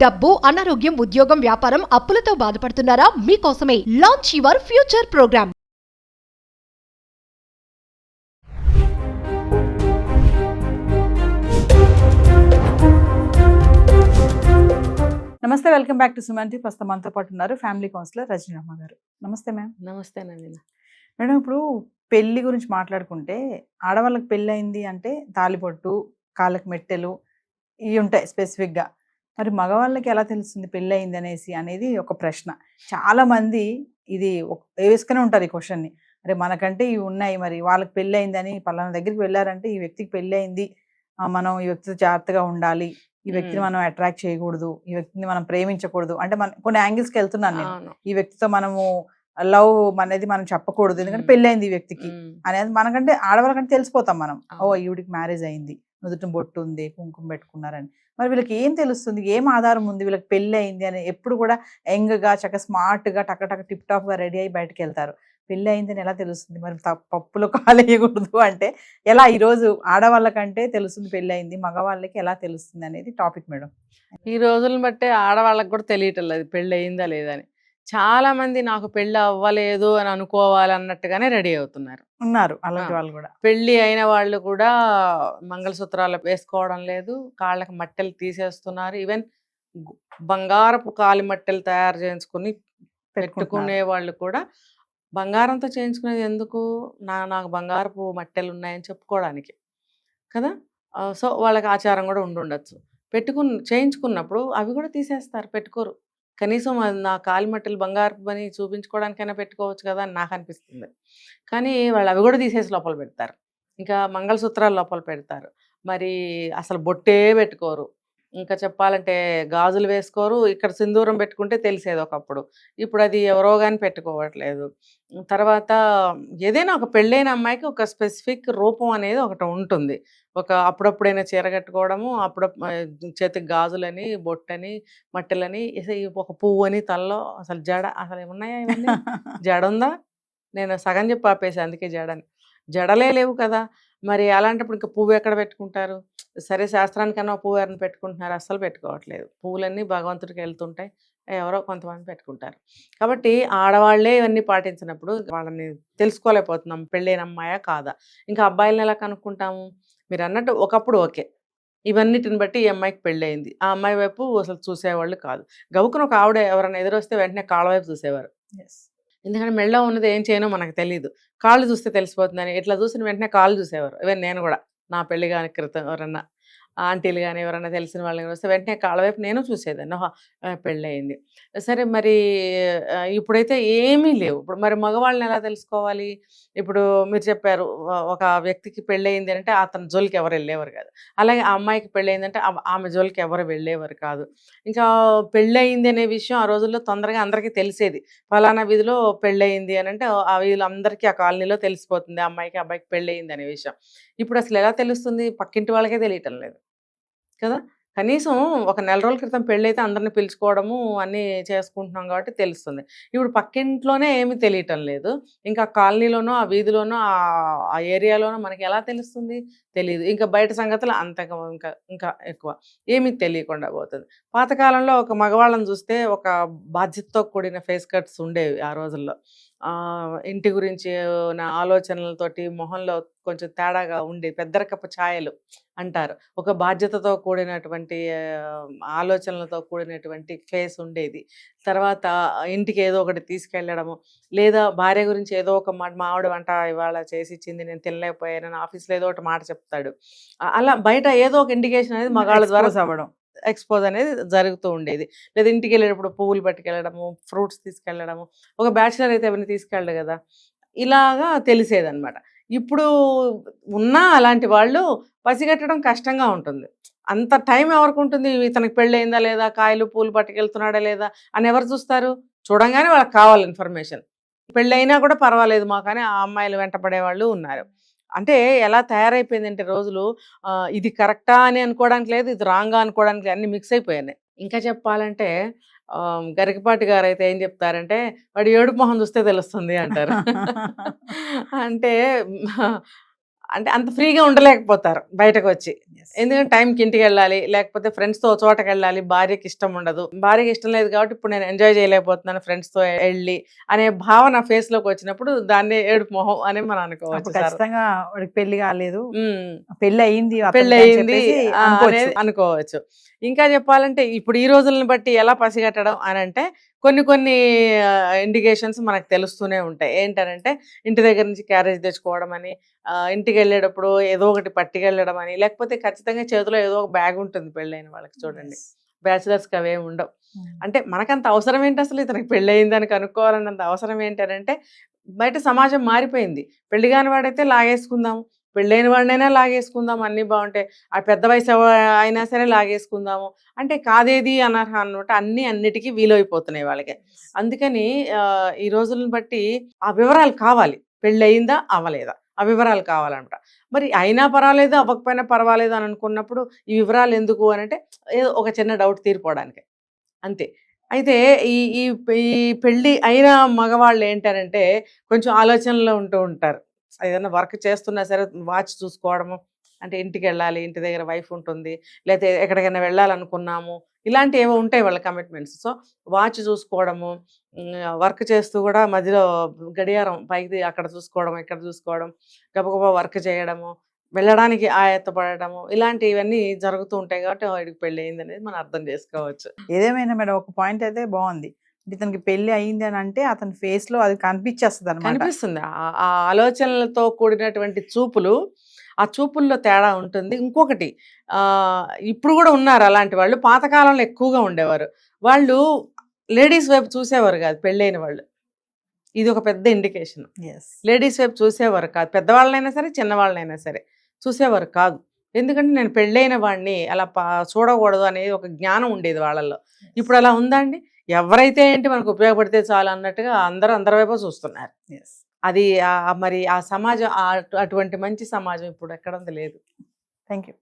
డబ్బు, అనారోగ్యం, ఉద్యోగం, వ్యాపారం, అప్పులతో బాధపడుతున్నారా? మీకోసమే లాంచ్ యువర్ ఫ్యూచర్ ప్రోగ్రామ్. నమస్తే, వెల్కమ్ బ్యాక్ టు సుమన్. ప్రస్తుతం మనతో పాటు ఉన్నారు ఫ్యామిలీ కౌన్సిలర్ రజనీరమ్మ గారు. నమస్తే మ్యామ్. నమస్తే నవీన. మేడం, ఇప్పుడు పెళ్లి గురించి మాట్లాడుకుంటే ఆడవాళ్ళకి పెళ్ళి అయింది అంటే తాలిబొట్టు, కాళ్ళకి మెట్టెలు ఇవి ఉంటాయి స్పెసిఫిక్గా. మరి మగవాళ్ళకి ఎలా తెలుస్తుంది పెళ్ళి అయింది అనేది ఒక ప్రశ్న. చాలా మంది ఇది వేసుకునే ఉంటారు ఈ క్వశ్చన్ని. అరే మనకంటే ఇవి ఉన్నాయి, మరి వాళ్ళకి పెళ్ళి అయిందని పలానా దగ్గరికి వెళ్ళారంటే ఈ వ్యక్తికి పెళ్ళి అయింది, మనం ఈ వ్యక్తితో జాగ్రత్తగా ఉండాలి, ఈ వ్యక్తిని మనం అట్రాక్ట్ చేయకూడదు, ఈ వ్యక్తిని మనం ప్రేమించకూడదు, అంటే మనం కొన్ని యాంగిల్స్కి వెళ్తున్నాను నేను. ఈ వ్యక్తితో మనము లవ్ అనేది మనం చెప్పకూడదు, ఎందుకంటే పెళ్ళి అయింది ఈ వ్యక్తికి అనేది మనకంటే ఆడవాళ్ళకంటే తెలిసిపోతాం మనం. ఓ ఈవిడికి మ్యారేజ్ అయింది, నుదుటిన బొట్టు ఉంది, కుంకుమ పెట్టుకున్నారని. మరి వీళ్ళకి ఏం తెలుస్తుంది, ఏం ఆధారం ఉంది వీళ్ళకి పెళ్ళి అయింది అని? ఎప్పుడు కూడా యంగ్గా చక్కగా స్మార్ట్గా టక్క టిప్ టాప్గా రెడీ అయ్యి బయటకు వెళ్తారు. పెళ్ళి అయిందని ఎలా తెలుస్తుంది? మరి పప్పులో కాలు వేయకూడదు అంటే ఎలా? ఈరోజు ఆడవాళ్ళకంటే తెలుస్తుంది పెళ్ళి అయింది, మగవాళ్ళకి ఎలా తెలుస్తుంది అనేది టాపిక్ మేడం. ఈ రోజులను బట్టే ఆడవాళ్ళకి కూడా తెలియటం లేదు పెళ్ళి అయిందా లేదని. చాలా మంది నాకు పెళ్ళి అవ్వలేదు అని అనుకోవాలన్నట్టుగానే రెడీ అవుతున్నారు, ఉన్నారు అలాంటి వాళ్ళు కూడా. పెళ్ళి అయిన వాళ్ళు కూడా మంగళసూత్రాలు వేసుకోవడం లేదు, కాళ్ళకి మట్టెలు తీసేస్తున్నారు. ఈవెన్ బంగారపు కాలి మట్టెలు తయారు చేయించుకుని పెట్టుకునే వాళ్ళు కూడా బంగారంతో చేయించుకునేది ఎందుకు? నాకు బంగారపు మట్టెలు ఉన్నాయని చెప్పుకోవడానికి కదా. సో వాళ్ళకి ఆచారం కూడా ఉండొచ్చు. చేయించుకున్నప్పుడు అవి కూడా తీసేస్తారు, పెట్టుకోరు. కనీసం నా కాలి మట్టెలు బంగారపు అని చూపించుకోవడానికైనా పెట్టుకోవచ్చు కదా అని నాకు అనిపిస్తుంది. కానీ వాళ్ళు అవి కూడా తీసేసి లోపల పెడతారు, ఇంకా మంగళసూత్రాలు లోపల పెడతారు, మరి అసలు బొట్టే పెట్టుకోరు. ఇంకా చెప్పాలంటే గాజులు వేసుకోరు. ఇక్కడ సింధూరం పెట్టుకుంటే తెలిసేది ఒకప్పుడు, ఇప్పుడు అది ఎవరో కానీ పెట్టుకోవట్లేదు. తర్వాత ఏదైనా ఒక పెళ్ళైన అమ్మాయికి ఒక స్పెసిఫిక్ రూపం అనేది ఒకటి ఉంటుంది. అప్పుడప్పుడైనా చీర కట్టుకోవడము, చేతికి గాజులని, బొట్టని, మట్టెలని, ఒక పువ్వు అని తలలో. అసలు జడ అసలు ఏమున్నాయా ఇవన్నీ? జడ ఉందా? నేను సగం చెప్పి ఆపేసి అందుకే జడని. జడలే లేవు కదా. మరి అలాంటప్పుడు ఇంకా పువ్వు ఎక్కడ పెట్టుకుంటారు? సరే శాస్త్రానికన్నా పువ్వు ఎవరిని పెట్టుకుంటున్నారు? అస్సలు పెట్టుకోవట్లేదు. పువ్వులన్నీ భగవంతుడికి వెళ్తుంటాయి, ఎవరో కొంతమంది పెట్టుకుంటారు. కాబట్టి ఆడవాళ్లే ఇవన్నీ పాటించినప్పుడు వాళ్ళని తెలుసుకోలేకపోతున్నాం పెళ్ళైన అమ్మాయా కాదా. ఇంకా అబ్బాయిలను ఎలా కనుక్కుంటాము? మీరు అన్నట్టు ఒకప్పుడు ఓకే, ఇవన్నిటిని బట్టి ఈ అమ్మాయికి పెళ్ళయింది, ఆ అమ్మాయి వైపు అసలు చూసేవాళ్ళు కాదు. గవుకుని ఒక ఆవిడ ఎవరైనా ఎదురొస్తే వెంటనే కాళ్ళ వైపు చూసేవారు. ఎందుకంటే మెళ్ళో ఉన్నది ఏం చేయనో మనకు తెలియదు, కాళ్ళు చూస్తే తెలిసిపోతుందని ఇట్లా చూసిన వెంటనే కాళ్ళు చూసేవారు. ఈవెన్ నేను కూడా నా పెళ్లి కాని క్రితం ఎవరన్నా ఆంటీలు కానీ ఎవరైనా తెలిసిన వాళ్ళని వస్తే వెంటనే కాళ్ళ వైపు నేను చూసేదాన్ని, పెళ్ళయింది. సరే, మరి ఇప్పుడైతే ఏమీ లేవు. ఇప్పుడు మరి మగవాళ్ళని ఎలా తెలుసుకోవాలి? ఇప్పుడు మీరు చెప్పారు, ఒక వ్యక్తికి పెళ్ళయింది అంటే అతని జోలికి ఎవరు వెళ్ళేవారు కాదు, అలాగే ఆ అమ్మాయికి పెళ్ళయిందంటే ఆమె జోలికి ఎవరు వెళ్ళేవారు కాదు. ఇంకా పెళ్ళయింది అనే విషయం ఆ రోజుల్లో తొందరగా అందరికీ తెలిసేది. ఫలానా వీధిలో పెళ్ళయింది అని అంటే ఆ వీళ్ళందరికీ ఆ కాలనీలో తెలిసిపోతుంది అమ్మాయికి అబ్బాయికి పెళ్ళయింది అనే విషయం. ఇప్పుడు అసలు ఎలా తెలుస్తుంది? పక్కింటి వాళ్ళకే తెలియటం లేదు కదా. కనీసం ఒక నెల రోజుల క్రితం పెళ్ళైతే అందరిని పిలుచుకోవడము అన్నీ చేసుకుంటున్నాం కాబట్టి తెలుస్తుంది. ఇప్పుడు పక్కింట్లోనే ఏమీ తెలియటం లేదు, ఇంకా కాలనీలోనో ఆ వీధిలోనో ఆ ఏరియాలోనో మనకి ఎలా తెలుస్తుంది? తెలియదు. ఇంకా బయట సంగతులు అంతగా ఇంకా ఎక్కువ ఏమీ తెలియకుండా పోతుంది. పాతకాలంలో ఒక మగవాళ్ళని చూస్తే ఒక బాధ్యతతో కూడిన ఫేస్ కట్స్ ఉండేవి ఆ రోజుల్లో. ఇంటి గురించి నా ఆలోచనలతోటి మొహంలో కొంచెం తేడాగా ఉండి పెద్దరికపు ఛాయలు అంటారు, ఒక బాధ్యతతో కూడినటువంటి ఆలోచనలతో కూడినటువంటి ఫేస్ ఉండేది. తర్వాత ఇంటికి ఏదో ఒకటి తీసుకెళ్ళడము, లేదా భార్య గురించి ఏదో ఒక మాట, మా ఆవిడ వంట ఇవాళ చేసి ఇచ్చింది నేను తినలేకపోయాను, ఆఫీస్లో ఏదో ఒకటి మాట చెప్తాడు. అలా బయట ఏదో ఒక ఇండికేషన్ అనేది మగాళ్ళ ద్వారా అవ్వడం, ఎక్స్పోజ్ అనేది జరుగుతూ ఉండేది. లేదా ఇంటికి వెళ్ళేటప్పుడు పువ్వులు పట్టుకెళ్ళడము, ఫ్రూట్స్ తీసుకెళ్ళడము. ఒక బ్యాచిలర్ అయితే అవన్నీ తీసుకెళ్ళడు కదా, ఇలాగా తెలిసేదన్నమాట. ఇప్పుడు ఉన్నా అలాంటి వాళ్ళు పసిగట్టడం కష్టంగా ఉంటుంది. అంత టైం ఎవరికి ఉంటుంది? ఇతనికి పెళ్ళయిందా లేదా, కాయలు పూలు పట్టుకెళ్తున్నాడా లేదా అని ఎవరు చూస్తారు? చూడంగానే వాళ్ళకి కావాలి ఇన్ఫర్మేషన్. పెళ్ళైనా కూడా పర్వాలేదు మాకు అని ఆ అమ్మాయిలు వెంటపడే వాళ్ళు ఉన్నారు. అంటే ఎలా తయారైపోయిందంటే రోజులు, ఇది కరెక్టా అని అనుకోవడానికి లేదు, ఇది రాంగా అనుకోవడానికి లేదు, అన్ని మిక్స్ అయిపోయాయి. ఇంకా చెప్పాలంటే గరికపాటి గారు అయితే ఏం చెప్తారంటే, వాడు ఏడుపు మొహం చూస్తే తెలుస్తుంది అంటారు. అంటే అంటే అంత ఫ్రీగా ఉండలేకపోతారు బయటకు వచ్చి. Yes. ఎందుకంటే టైంకి ఇంటికి వెళ్ళాలి, లేకపోతే ఫ్రెండ్స్తో చోటకి వెళ్ళాలి, భార్యకి ఇష్టం ఉండదు, భార్యకి ఇష్టం లేదు కాబట్టి ఇప్పుడు నేను ఎంజాయ్ చేయలేకపోతున్నాను ఫ్రెండ్స్తో వెళ్ళి అనే భావన ఫేస్లోకి వచ్చినప్పుడు దాన్ని ఏడుపు మొహం అని మనం అనుకోవచ్చు అప్పుడు సార్. ఖచ్చితంగా వాడికి పెళ్లి కాలేదు, ఉమ్. పెళ్లి అయింది అతనికి పెళ్ళి అని అయింది చెప్పేసి అనేది అనుకోవచ్చు. అనుకోవచ్చు. ఇంకా చెప్పాలంటే ఇప్పుడు ఈ రోజులను బట్టి ఎలా పసిగట్టడం అని అంటే కొన్ని ఇండికేషన్స్ మనకు తెలుస్తూనే ఉంటాయి. ఏంటనంటే ఇంటి దగ్గర నుంచి క్యారేజ్ తెచ్చుకోవడం అని, ఇంటికి వెళ్ళేటప్పుడు ఏదో ఒకటి పట్టుకెళ్ళడం అని, లేకపోతే ఖచ్చితంగా చేతిలో ఏదో ఒక బ్యాగ్ ఉంటుంది పెళ్ళైన వాళ్ళకి చూడండి. Yes. బ్యాచిలర్స్కి అవేమి ఉండవు. Hmm. అంటే మనకంత అవసరం ఏంటి, అసలు ఇతనికి పెళ్ళయిందని కనుక్కోవాలన్నంత అవసరం ఏంటనంటే బయట సమాజం మారిపోయింది. పెళ్లి కాని వాడైతే లాగేసుకుందాము, పెళ్ళైన వాడినైనా లాగేసుకుందాం, అన్నీ బాగుంటాయి, ఆ పెద్ద వయసు అయినా సరే లాగేసుకుందాము అంటే కాదేది అనర్హ అన్నమాట. అన్నిటికీ వీలైపోతున్నాయి వాళ్ళకి. అందుకని ఈ రోజులను బట్టి ఆ వివరాలు కావాలి. పెళ్ళి అయిందా అవ్వలేదా ఆ వివరాలు కావాలన్నమాట. మరి అయినా పర్వాలేదు అవ్వకపోయినా పర్వాలేదు అని అనుకున్నప్పుడు ఈ వివరాలు ఎందుకు అని అంటే ఏదో ఒక చిన్న డౌట్ తీరిపోవడానికి అంతే. అయితే ఈ ఈ ఈ పెళ్ళి అయిన మగవాళ్ళు ఏంటనంటే కొంచెం ఆలోచనలో ఉంటూ ఉంటారు. ఏదైనా వర్క్ చేస్తున్నా సరే వాచ్ చూసుకోవడము, అంటే ఇంటికి వెళ్ళాలి, ఇంటి దగ్గర వైఫ్ ఉంటుంది, లేకపోతే ఎక్కడికైనా వెళ్ళాలనుకున్నాము, ఇలాంటివి ఏవో ఉంటాయి వాళ్ళ కమిట్మెంట్స్. సో వాచ్ చూసుకోవడము, వర్క్ చేస్తూ కూడా మధ్యలో గడియారం పైకి అక్కడ చూసుకోవడం, ఇక్కడ చూసుకోవడం, గబగబా వర్క్ చేయడము, వెళ్ళడానికి ఆయత్తపడము, ఇలాంటివన్నీ జరుగుతూ ఉంటాయి కాబట్టి వాడికి పెళ్ళి అయింది అనేది మనం అర్థం చేసుకోవచ్చు. ఏదేమైనా మేడం ఒక పాయింట్ అయితే బాగుంది. అంటే ఇతనికి పెళ్లి అయింది అని అంటే అతని ఫేస్ లో అది కనిపించేస్తుంది అనమాట. కనిపిస్తుంది ఆ ఆలోచనలతో కూడినటువంటి చూపులు, ఆ చూపుల్లో తేడా ఉంటుంది. ఇంకొకటి ఇప్పుడు కూడా ఉన్నారు అలాంటి వాళ్ళు, పాతకాలంలో ఎక్కువగా ఉండేవారు. వాళ్ళు లేడీస్ వైపు చూసేవారు కాదు పెళ్ళైన వాళ్ళు. ఇది ఒక పెద్ద ఇండికేషన్. లేడీస్ వైపు చూసేవారు కాదు, పెద్దవాళ్ళైనా సరే చిన్నవాళ్ళైనా సరే చూసేవారు కాదు. ఎందుకంటే నేను పెళ్ళైన వాడిని అలా చూడకూడదు అనేది ఒక జ్ఞానం ఉండేది వాళ్ళల్లో. ఇప్పుడు అలా ఉందా అండి? ఎవరైతే ఏంటి మనకు ఉపయోగపడితే చాలు అన్నట్టుగా అందరి వైపు చూస్తున్నారు. అది మరి ఆ సమాజం అటువంటి మంచి సమాజం ఇప్పుడు ఎక్కడ లేదు. Thank you.